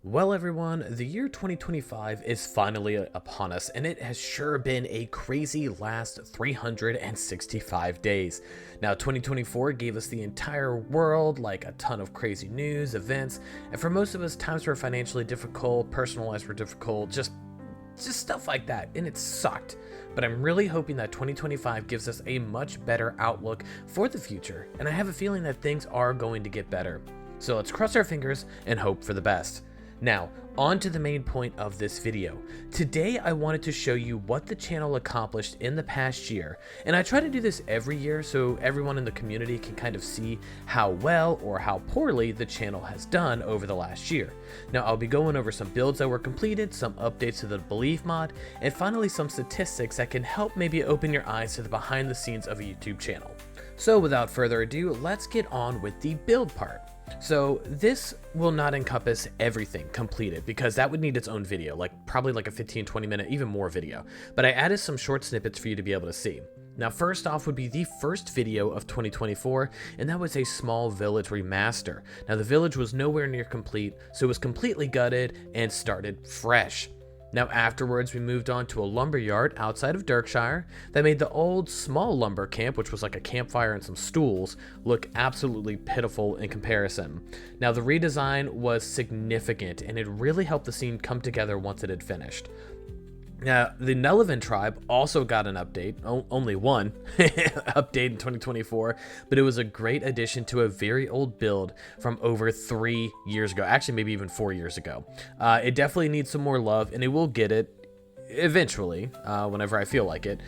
Well, everyone, the year 2025 is finally upon us, and it has sure been a crazy last 365 days. Now, 2024 gave us the entire world, like a ton of crazy news, events, and for most of us, times were financially difficult, personal lives were difficult, just stuff like that, and it sucked. But I'm really hoping that 2025 gives us a much better outlook for the future, and I have a feeling that things are going to get better. So let's cross our fingers and hope for the best. Now, on to the main point of this video. Today I wanted to show you what the channel accomplished in the past year, and I try to do this every year so everyone in the community can kind of see how well or how poorly the channel has done over the last year. Now, I'll be going over some builds that were completed, some updates to the Believe mod, and finally some statistics that can help maybe open your eyes to the behind the scenes of a YouTube channel. So without further ado, let's get on with the build part. So this will not encompass everything completed because that would need its own video, probably like a 15-20 minute, even more video. But I added some short snippets for you to be able to see. Now, first off would be the first video of 2024, and that was a small village remaster. Now, the village was nowhere near complete, so it was completely gutted and started fresh. Now afterwards, we moved on to a lumber yard outside of Berkshire that made the old small lumber camp, which was like a campfire and some stools, look absolutely pitiful in comparison. Now the redesign was significant and it really helped the scene come together once it had finished. Now, the Nellivan tribe also got an update, only one update in 2024, but it was a great addition to a very old build from over 3 years ago, actually maybe even 4 years ago. It definitely needs some more love, and it will get it eventually, whenever I feel like it.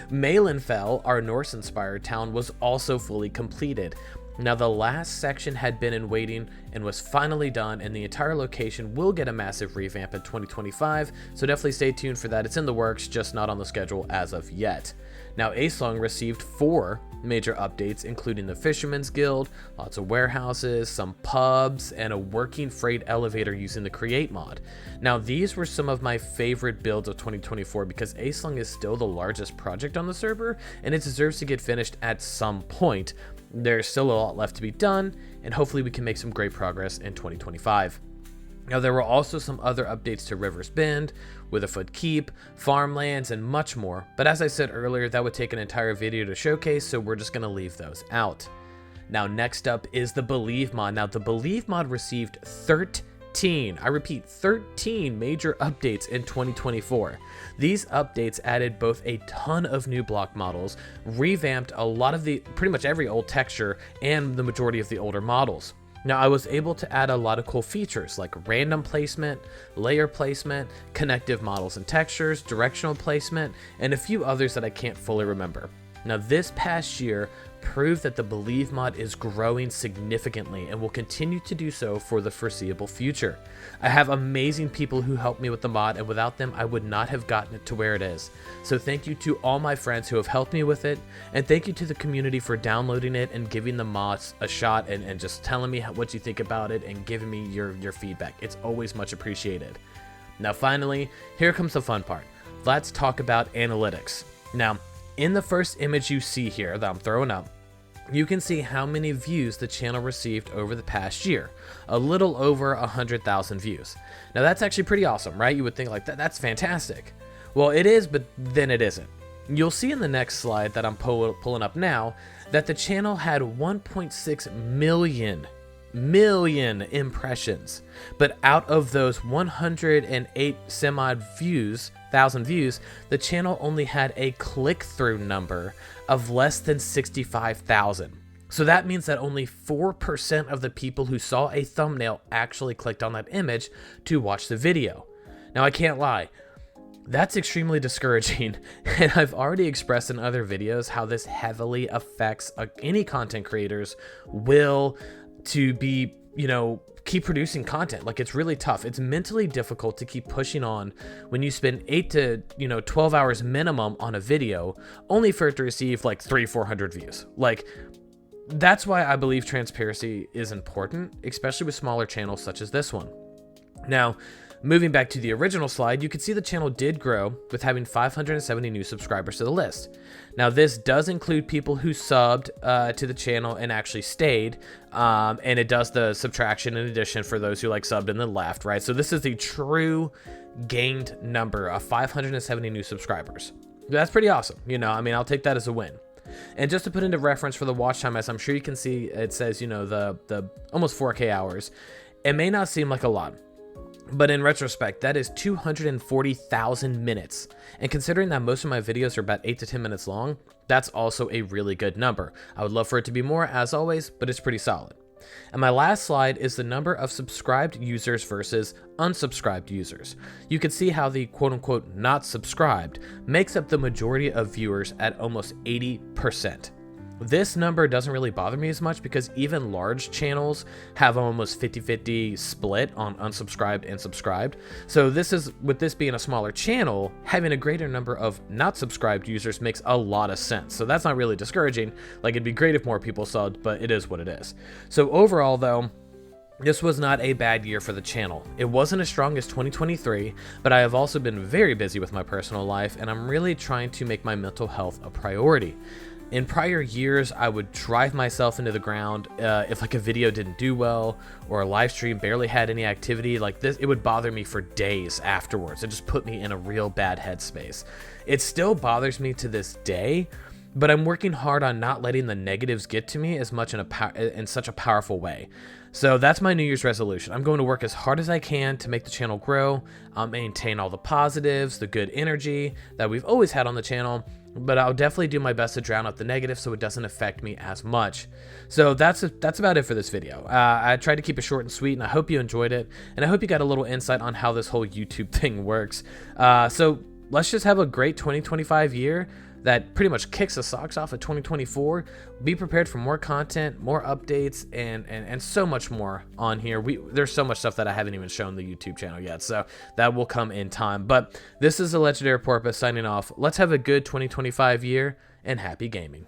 Malenfell, our Norse-inspired town, was also fully completed. Now, the last section had been in waiting and was finally done, and the entire location will get a massive revamp in 2025, so definitely stay tuned for that. It's in the works, just not on the schedule as of yet. Now, Aslong received 4 major updates, including the Fisherman's Guild, lots of warehouses, some pubs, and a working freight elevator using the Create mod. Now, these were some of my favorite builds of 2024 because Aslong is still the largest project on the server, and it deserves to get finished at some point. There's still a lot left to be done, and hopefully we can make some great progress in 2025. Now, there were also some other updates to River's Bend, Witherfoot Keep, farmlands, and much more, but as I said earlier, that would take an entire video to showcase, so we're just going to leave those out. Now, next up is the Believe mod. Now, the Believe mod received 13 major updates in 2024. These updates added both a ton of new block models, revamped a lot of pretty much every old texture, and the majority of the older models. Now, I was able to add a lot of cool features like random placement, layer placement, connective models and textures, directional placement, and a few others that I can't fully remember. Now, this past year proved that the Believe mod is growing significantly and will continue to do so for the foreseeable future. I have amazing people who helped me with the mod, and without them, I would not have gotten it to where it is. So thank you to all my friends who have helped me with it, and thank you to the community for downloading it and giving the mods a shot and just telling me what you think about it and giving me your feedback. It's always much appreciated. Now finally, here comes the fun part. Let's talk about analytics. Now, in the first image you see here that I'm throwing up, you can see how many views the channel received over the past year. A little over 100,000 views. Now that's actually pretty awesome, right? You would think like that's fantastic. Well, it is, but then it isn't. You'll see in the next slide that I'm pulling up now that the channel had 1.6 million impressions, but out of those 108 some odd thousand views, the channel only had a click-through number of less than 65,000. So that means that only 4% of the people who saw a thumbnail actually clicked on that image to watch the video. Now, I can't lie, that's extremely discouraging, and I've already expressed in other videos how this heavily affects any content creator's will to be, keep producing content. Like, it's really tough. It's mentally difficult to keep pushing on when you spend 8 to 12 hours minimum on a video only for it to receive like 300-400 views. Like, that's why I believe transparency is important, especially with smaller channels such as this one. Now, Moving back to the original slide, you can see the channel did grow with having 570 new subscribers to the list. Now this does include people who subbed to the channel and actually stayed, and it does the subtraction in addition for those who like subbed and then left, right? So this is the true gained number of 570 new subscribers. That's pretty awesome. You know, I mean, I'll take that as a win. And just to put into reference for the watch time, as I'm sure you can see, it says, you know, the almost 4K hours. It may not seem like a lot, but in retrospect, that is 240,000 minutes. And considering that most of my videos are about 8 to 10 minutes long, that's also a really good number. I would love for it to be more, as always, but it's pretty solid. And my last slide is the number of subscribed users versus unsubscribed users. You can see how the quote-unquote not subscribed makes up the majority of viewers at almost 80%. This number doesn't really bother me as much because even large channels have almost 50-50 split on unsubscribed and subscribed. So this is, with this being a smaller channel, having a greater number of not subscribed users makes a lot of sense. So that's not really discouraging. Like, it'd be great if more people subbed, but it is what it is. So overall though, this was not a bad year for the channel. It wasn't as strong as 2023, but I have also been very busy with my personal life, and I'm really trying to make my mental health a priority. In prior years, I would drive myself into the ground if like a video didn't do well or a live stream barely had any activity like this. It would bother me for days afterwards. It just put me in a real bad headspace. It still bothers me to this day, but I'm working hard on not letting the negatives get to me as much in such a powerful way. So that's my New Year's resolution. I'm going to work as hard as I can to make the channel grow, maintain all the positives, the good energy that we've always had on the channel, but I'll definitely do my best to drown out the negatives so it doesn't affect me as much. So that's about it for this video. I tried to keep it short and sweet, and I hope you enjoyed it, and I hope you got a little insight on how this whole YouTube thing works. So let's just have a great 2025 year that pretty much kicks the socks off of 2024. Be prepared for more content, more updates, and so much more on here. There's so much stuff that I haven't even shown the YouTube channel yet, so that will come in time. But this is the Legendary Porpoise signing off. Let's have a good 2025 year, and happy gaming.